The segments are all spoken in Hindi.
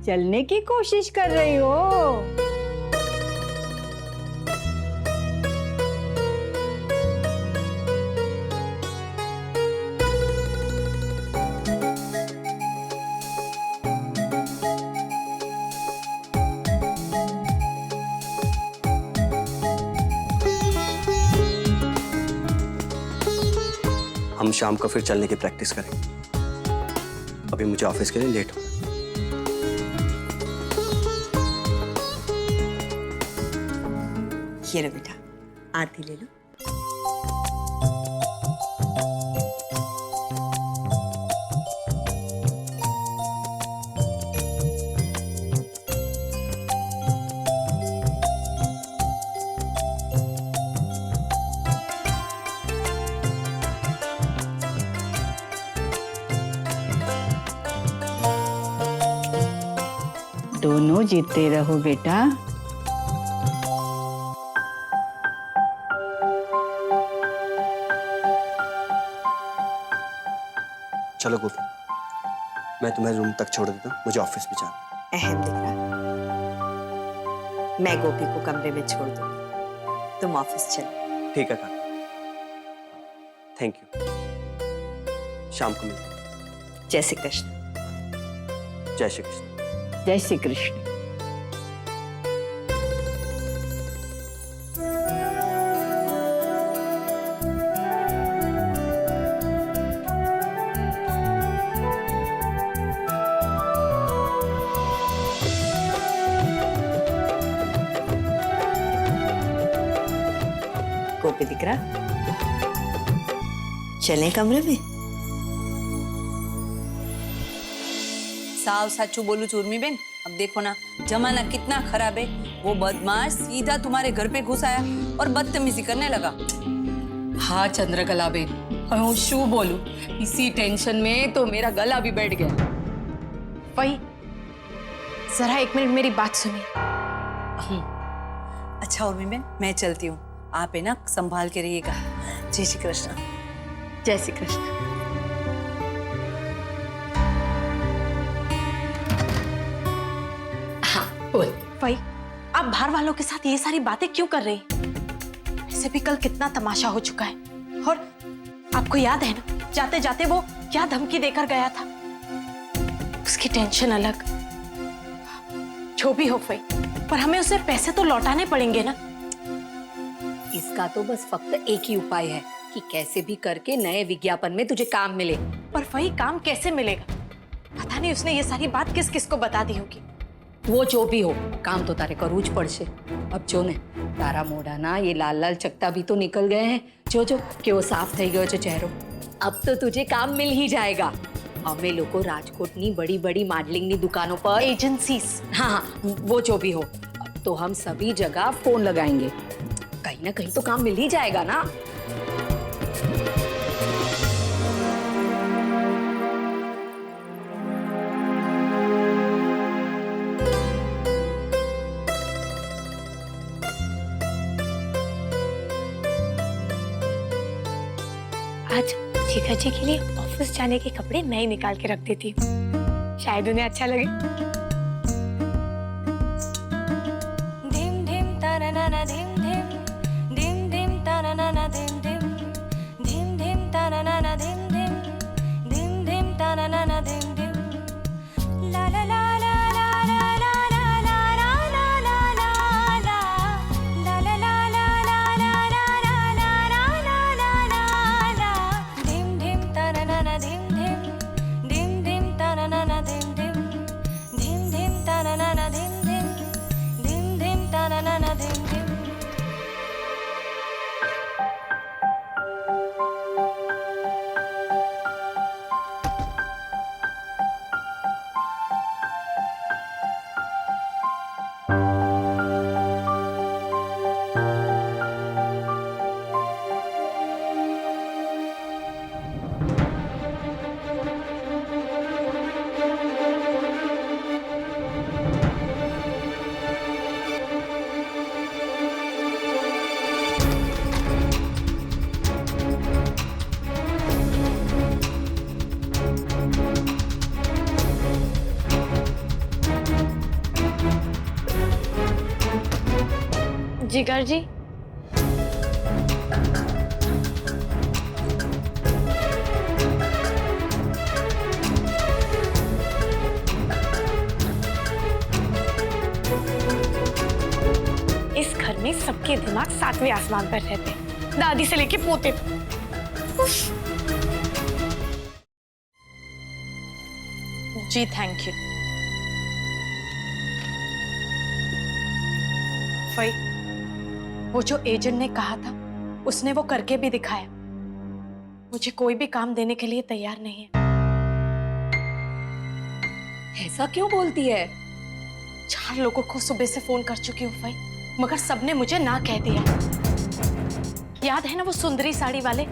चलने की कोशिश कर रही हो? हम शाम को फिर चलने की प्रैक्टिस करेंगे। अभी मुझे ऑफिस के लिए लेट हो। ये लो बेटा, आरती ले लो। दोनों जीतते रहो बेटा। चलो गोपी, मैं तुम्हें रूम तक छोड़ देता हूँ, मुझे ऑफिस भी जाना। अहम दिख रहा। मैं गोपी को कमरे में छोड़ दूंगी, तुम ऑफिस चलो। ठीक है काका, थैंक यू। शाम को मिलते हैं। जय श्री कृष्ण। जय श्री कृष्ण। जय श्री कृष्ण। गोपी दिख रहा, चलें कमरे में। साव साचू बोलू चूरमी बेन, अब देखो ना जमाना कितना खराब है। वो बदमाश सीधा तुम्हारे घर पे घुस आया और बदतमीजी करने लगा। हाँ चंद्रकला बेन, और हूँ शू बोलू, इसी टेंशन में तो मेरा गला भी बैठ गया। वही, जरा एक मिनट मेरी बात सुनिए। अच्छा उर्मी बेन, मैं चलती हूँ, आप है ना संभाल के रहिएगा। जय श्री कृष्ण। जय श्री कृष्ण। भाई, आप बाहर वालों के साथ ये सारी बातें क्यों कर रही हैं? ऐसे भी कल कितना तमाशा हो चुका है। और आपको याद है ना, जाते जाते वो क्या धमकी देकर गया था। उसकी टेंशन अलग। जो भी हो भाई, पर हमें उसे पैसे तो लौटाने पड़ेंगे ना। इसका तो बस फक्त एक ही उपाय है कि कैसे भी करके नए विज्ञापन में तुझे काम मिले। पर वही काम कैसे मिलेगा? पता नहीं उसने ये सारी बात किस किस को बता दी होगी। वो जो भी हो, काम तो तारे करूँ ज पड़શે। अब जो ने तारा मोढ़ाना ये लाल लाल चकता भी तो निकल गए हैं। जो जो कि वो साफ થઈ ગયો છે ચહેરો। अब तो तुझे काम मिल ही जाएगा। અમે લોકો રાજકોટની बड़ी बड़ी मॉडलिंगनी दुकानों पर एजेंसीज। हाँ, वो जो भी हो, तो हम सभी जगह फोन लगाएंगे। कहीं ना कहीं तो काम मिल ही जाएगा ना। आज शिखा जी के लिए ऑफिस जाने के कपड़े मैं ही निकाल के रख देती हूँ, शायद उन्हें अच्छा लगे। धिम धिम तानाना धिम धिम, धिम धिम तानाना धिम धिम, धिम धिम तानाना धिम धिम, धिम धिम तानाना धिम धिम। ला ला ला ला ला ला ला ला ला ला ला ला ला, ला ला ला ला ला ला ला ला ला ला ला, धिम धिम तानाना धिम धिम, धिम धिम तानाना धिम धिम, धिम धिम तानाना धिम धिम, धिम धिम तानाना धिम धिम। जिगर जी, इस घर में सबके दिमाग सातवें आसमान पर रहते हैं, दादी से लेके पोते तक। उफ। जी थैंक यू। फई, वो जो एजेंट ने कहा था उसने वो करके भी दिखाया। मुझे कोई भी काम देने के लिए तैयार नहीं है। ऐसा क्यों बोलती है? 4 लोगों को सुबह से फोन कर चुकी हूँ फई, मगर सबने मुझे ना कह दिया। याद है ना वो सुंदरी साड़ी वाले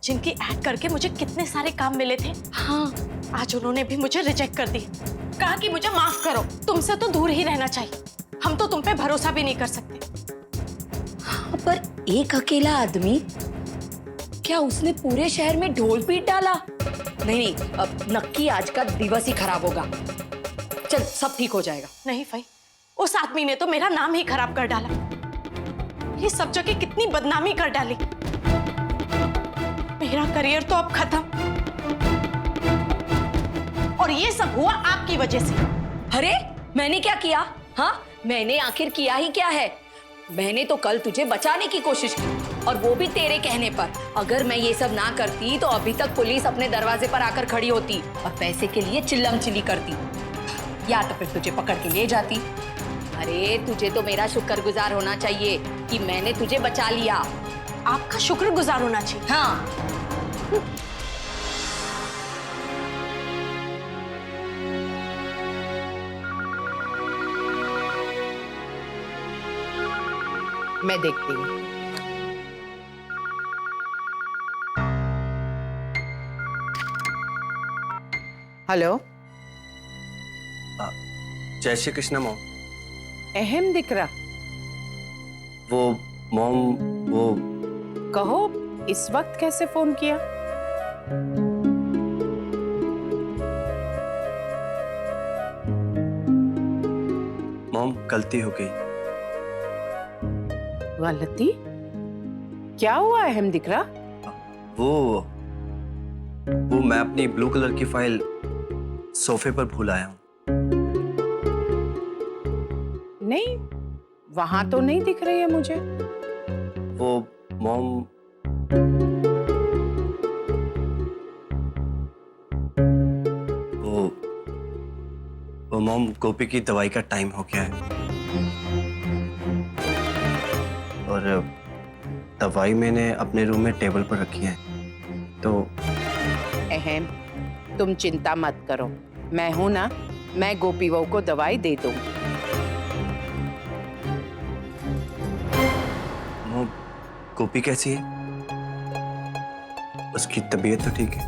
जिनकी ऐड करके मुझे कितने सारे काम मिले थे? हाँ, आज उन्होंने भी मुझे रिजेक्ट कर दिया। कहा कि मुझे माफ करो, तुमसे तो दूर ही रहना चाहिए, हम तो तुम पे भरोसा भी नहीं कर सकते। हाँ, पर एक अकेला आदमी, क्या उसने पूरे शहर में ढोल पीट डाला? नहीं, अब नक्की आज का दिवस ही खराब होगा। चल, सब ठीक हो जाएगा। नहीं भाई, उस आदमी ने तो मेरा नाम ही खराब कर डाला। ये सब जगह कितनी बदनामी कर डाली। मेरा करियर तो अब खत्म, और ये सब हुआ आपकी वजह से। अरे, मैंने क्या किया? हाँ, मैंने आखिर किया ही क्या है? मैंने तो कल तुझे बचाने की कोशिश की, और वो भी तेरे कहने पर। अगर मैं ये सब ना करती तो अभी तक पुलिस अपने दरवाजे पर आकर खड़ी होती और पैसे के लिए चिल्लम चिल्ली करती, या तो फिर तुझे पकड़ के ले जाती। अरे, तुझे तो मेरा शुक्रगुजार होना चाहिए कि मैंने तुझे बचा लिया। आपका शुक्रगुजार होना चाहिए। हाँ, मैं देखती हूँ। हेलो, जय श्री कृष्ण मॉम। अहम दिख रहा, वो मॉम, वो कहो इस वक्त कैसे फोन किया? मॉम, गलती हो गई। गलती? क्या हुआ अहम दिख रहा? वो मैं अपनी ब्लू कलर की फाइल सोफे पर भूल आया हूँ। नहीं, वहां तो नहीं दिख रही है मुझे। वो मॉम, वो मॉम, गोपी की दवाई का टाइम हो गया है, और दवाई मैंने अपने रूम में टेबल पर रखी है। तो अहम, तुम चिंता मत करो, मैं हूं ना, मैं गोपी बहू को दवाई दे दूंगी। मॉम, गोपी कैसी है? उसकी तबीयत तो ठीक है?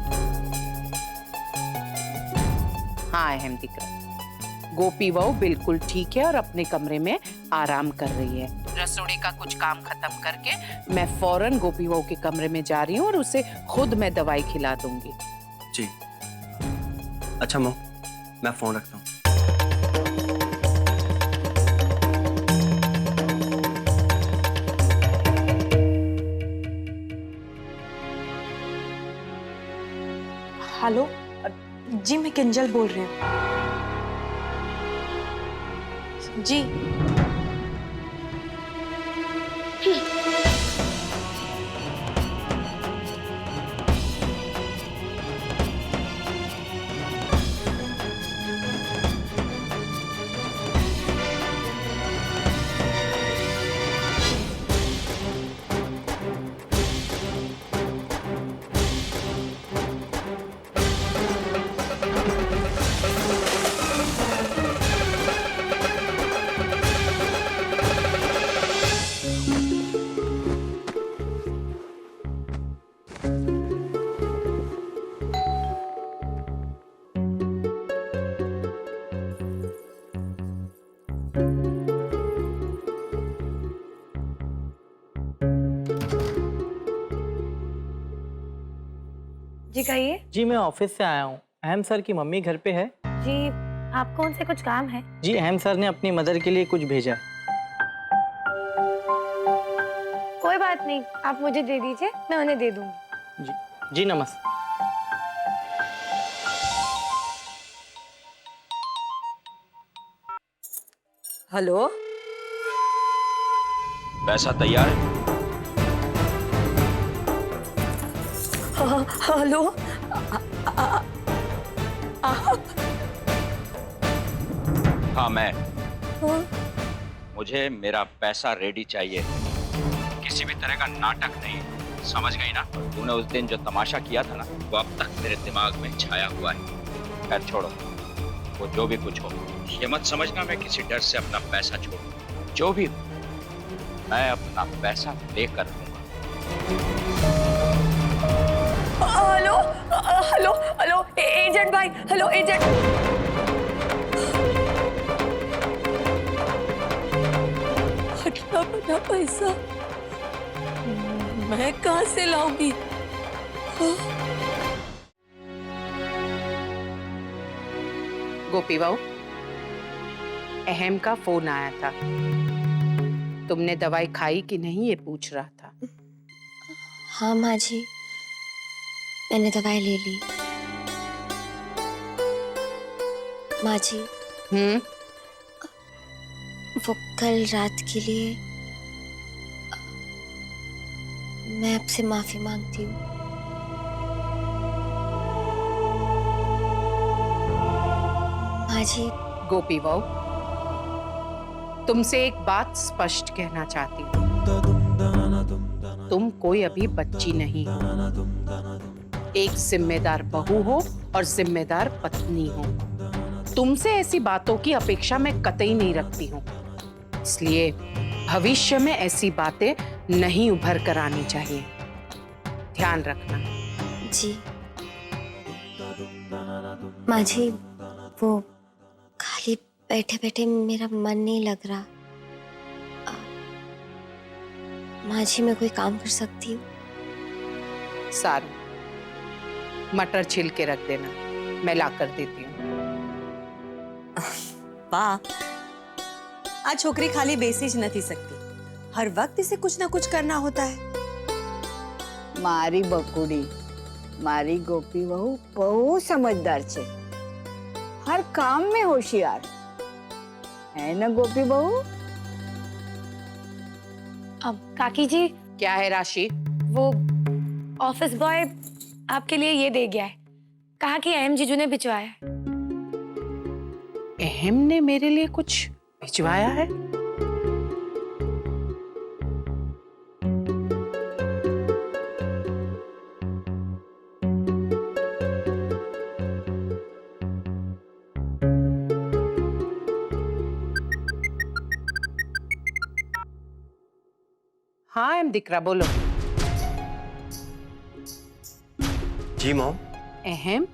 हाँ अहम दिख रहा, गोपी बहू बिल्कुल ठीक है और अपने कमरे में आराम कर रही है। रसोई का कुछ काम खत्म करके मैं फौरन गोपी बहू के कमरे में जा रही हूँ और उसे खुद मैं दवाई खिला दूंगी। जी। अच्छा मॉम, मैं फोन रखता हूँ। हेलो जी, मैं किंजल बोल रही हूँ। जी जी कहिए। जी मैं ऑफिस से आया हूँ। अहम सर की मम्मी घर पे है? जी आपको उनसे कुछ काम है? जी अहम सर ने अपनी मदर के लिए कुछ भेजा है। नहीं, आप मुझे दे दीजिए, मैं उन्हें दे दूंगी। जी जी नमस्ते। हेलो, पैसा तैयार है? हेलो, हाँ मैं। मुझे मेरा पैसा रेडी चाहिए, किसी भी तरह का नाटक नहीं, समझ गई ना? तूने उस दिन जो तमाशा किया था ना, वो अब तक मेरे दिमाग में छाया हुआ है। खैर छोड़ो, वो जो भी कुछ हो, ये मत समझना मैं किसी डर से अपना पैसा छोड़ूं। जो भी हो, मैं अपना पैसा लेकर दूंगा। हेलो हेलो हेलो एजेंट भाई, हेलो एजेंट। इतना बड़ा पैसा मैं कहाँ से लाऊंगी? गोपी बहू, अहम का फोन आया था। तुमने दवाई खाई कि नहीं ये पूछ रहा था। हाँ माँ जी, मैंने दवाई ले ली। माँ जी, वो कल रात के लिए मैं आपसे माफी मांगती हूँ। माँ जी। गोपी बहू, तुमसे एक बात स्पष्ट कहना चाहती हूँ। तुम कोई अभी बच्ची नहीं हो, एक जिम्मेदार बहू हो और जिम्मेदार पत्नी हो। तुमसे ऐसी बातों की अपेक्षा मैं कतई नहीं रखती हूँ, इसलिए भविष्य में ऐसी बातें नहीं उभर कर आनी चाहिए। ध्यान रखना। जी माँ जी, वो खाली बैठे बैठे मेरा मन नहीं लग रहा। माँ जी, मैं कोई काम कर सकती हूँ? सारू, मटर छिल के रख देना, मैं ला कर देती हूँ। वाह, आ छोकरी खाली बेसी ज नहीं सकती, हर वक्त इसे कुछ ना कुछ करना होता है। मारी बकुड़ी, मारी गोपी बहू बहुत समझदार छे, हर काम में होशियार है ना गोपी बहू? अब काकी जी, क्या है राशि? वो ऑफिस बॉय आपके लिए ये दे गया है, कहा कि अहम जीजू ने भिजवाया है। अहम ने मेरे लिए कुछ भिजवाया है? हाँ अहम दिख रहा, बोलो। जी मॉम। अहम,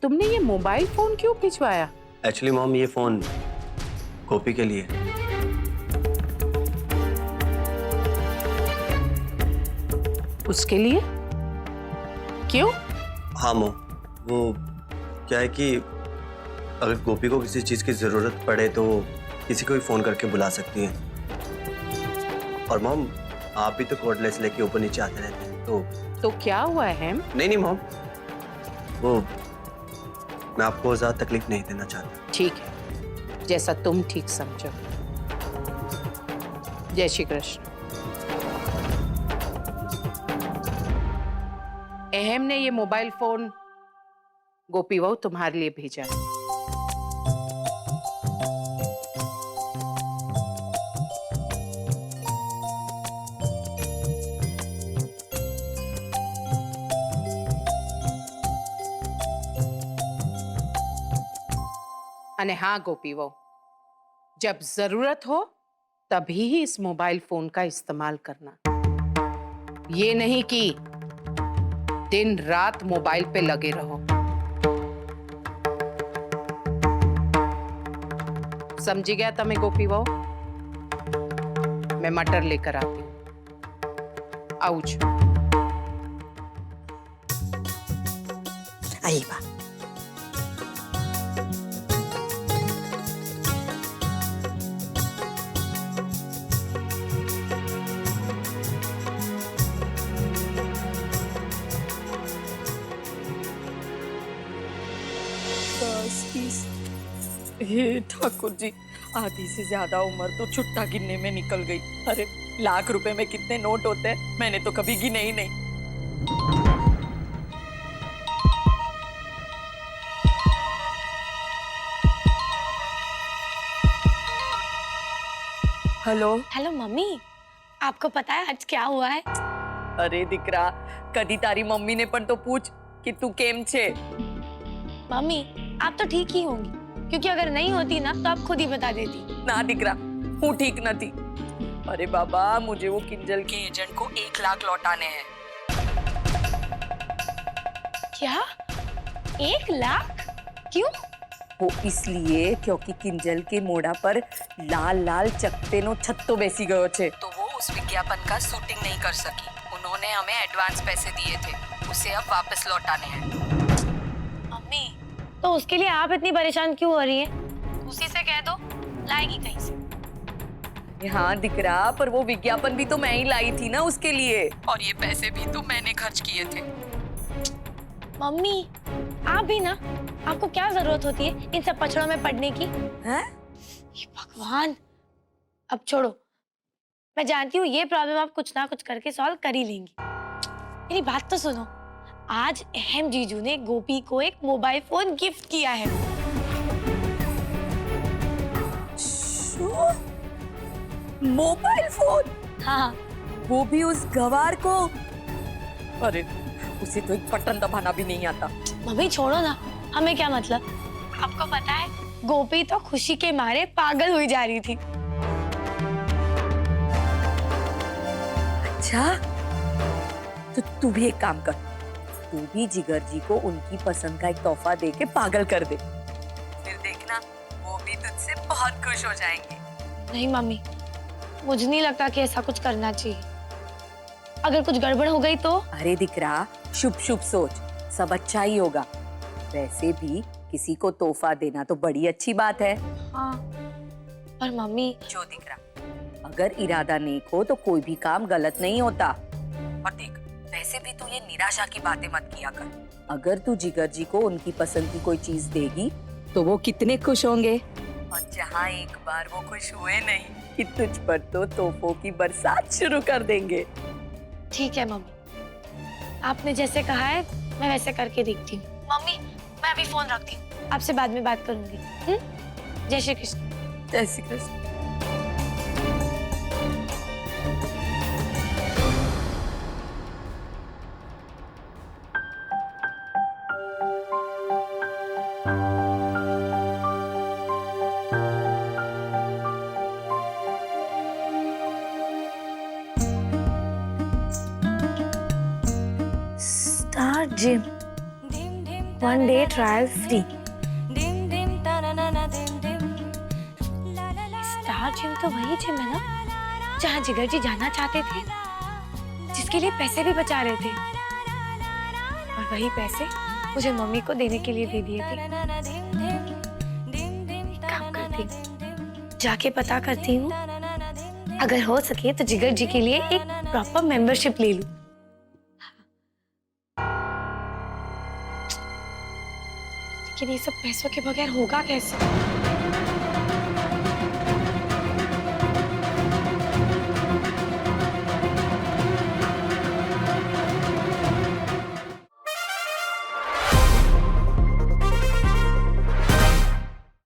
तुमने ये मोबाइल फोन क्यों भिजवाया? एक्चुअली मॉम, ये फोन गोपी के लिए। उसके लिए? क्यों? हाँ मॉम, वो क्या है कि अगर गोपी को किसी चीज की जरूरत पड़े तो वो किसी को भी फोन करके बुला सकती है। और मॉम, आप भी तो कोर्डलेस लेके ऊपर नीचे आते रहते हैं, तो क्या हुआ अहम? नहीं मॉम, वो मैं आपको ज्यादा तकलीफ नहीं देना चाहता। ठीक है, जैसा तुम ठीक समझो। जय श्री कृष्ण। अहम ने ये मोबाइल फोन गोपी बहू तुम्हारे लिए भेजा है। अने हाँ गोपी बहू, जब जरूरत हो तभी ही इस मोबाइल फोन का इस्तेमाल करना, ये नहीं कि दिन रात मोबाइल पे लगे रहो। समझी गया तुम्हें गोपी बहू? मैं मटर लेकर आती हूँ। आउच। आई बा। 20 हे ठाकुर जी, आधी से ज्यादा उम्र तो छुट्टा गिनने में निकल गई। अरे लाख रुपए में कितने नोट होते हैं, मैंने तो कभी गिने ही नहीं। हेलो। हेलो मम्मी, आपको पता है आज क्या हुआ है? अरे दिकरा, कदी तारी मम्मी ने पण तो पूछ कि तू केम छे। मम्मी आप तो ठीक ही होंगी, क्योंकि अगर नहीं होती ना तो आप खुद ही बता देती। ना दिकरा, हूँ ठीक न थी। अरे बाबा, मुझे वो किंजल के एजेंट को 1 लाख लौटाने हैं। क्या 1 लाख? क्यों? वो इसलिए क्योंकि किंजल के मोड़ा पर लाल लाल चकते नो छत्तो बेसी गयो छे, तो वो उस विज्ञापन का शूटिंग नहीं कर सकी। उन्होंने हमें एडवांस पैसे दिए थे, उसे अब वापस लौटाने हैं। मम्मी तो उसके लिए आप इतनी परेशान क्यों हो रही हैं? उसी से कह दो, लाएगी कहीं से। हाँ दिकरा, पर वो विज्ञापन भी तो मैं ही लाई थी ना उसके लिए, और ये पैसे भी तो मैंने खर्च किए थे। मम्मी आप भी ना, आपको क्या जरूरत होती है इन सब पछड़ों में पड़ने की? हैं? ये भगवान, अब छोड़ो। मैं जानती हूँ ये प्रॉब्लम आप कुछ ना कुछ करके सॉल्व कर ही लेंगी। मेरी बात तो सुनो, आज अहम जीजू ने गोपी को एक मोबाइल फोन गिफ्ट किया है। Mobile phone? हाँ, वो भी उस गवार को? अरे उसे तो एक बटन दबाना भी नहीं आता। मम्मी छोड़ो ना, हमें क्या मतलब। आपको पता है गोपी तो खुशी के मारे पागल हुई जा रही थी। अच्छा, तो तू भी एक काम कर, तू भी जिगर जी को उनकी पसंद का एक तोहफा दे के पागल कर दे, फिर देखना वो भी तुझसे बहुत खुश हो जाएंगे। नहीं मम्मी, मुझे नहीं लगता कि ऐसा कुछ करना चाहिए। अगर कुछ गड़बड़ हो गई तो? अरे दिकरा, शुभ शुभ सोच, सब अच्छा ही होगा। वैसे भी किसी को तोहफा देना तो बड़ी अच्छी बात है। हाँ, पर मम्मी जो दिकरा, अगर इरादा नेक हो तो कोई भी काम गलत नहीं होता। और देख, वैसे भी तू ये निराशा की बातें मत किया कर। अगर तू जिगर जी को उनकी पसंद की कोई चीज देगी तो वो कितने खुश होंगे, और जहाँ एक बार वो खुश हुए नहीं कि तुझ पर तो तोहफों की बरसात शुरू कर देंगे। ठीक है मम्मी, आपने जैसे कहा है मैं वैसे करके देखती हूँ। मम्मी मैं अभी फोन रखती हूँ, आपसे बाद में बात करूंगी। जय श्री कृष्ण। जय Shri Krishna. Star gym 1 day trial free. Star gym तो वही जिम है ना जहाँ जिगर जी जाना चाहते थे, जिसके लिए पैसे भी बचा रहे थे, और वही पैसे मुझे मम्मी को देने के लिए दे दिए थे। काम करती हूँ, जाके पता करती हूँ, अगर हो सके तो जिगर जी के लिए एक प्रॉपर मेंबरशिप ले लूं। लेकिन ये सब पैसों के बगैर होगा कैसे?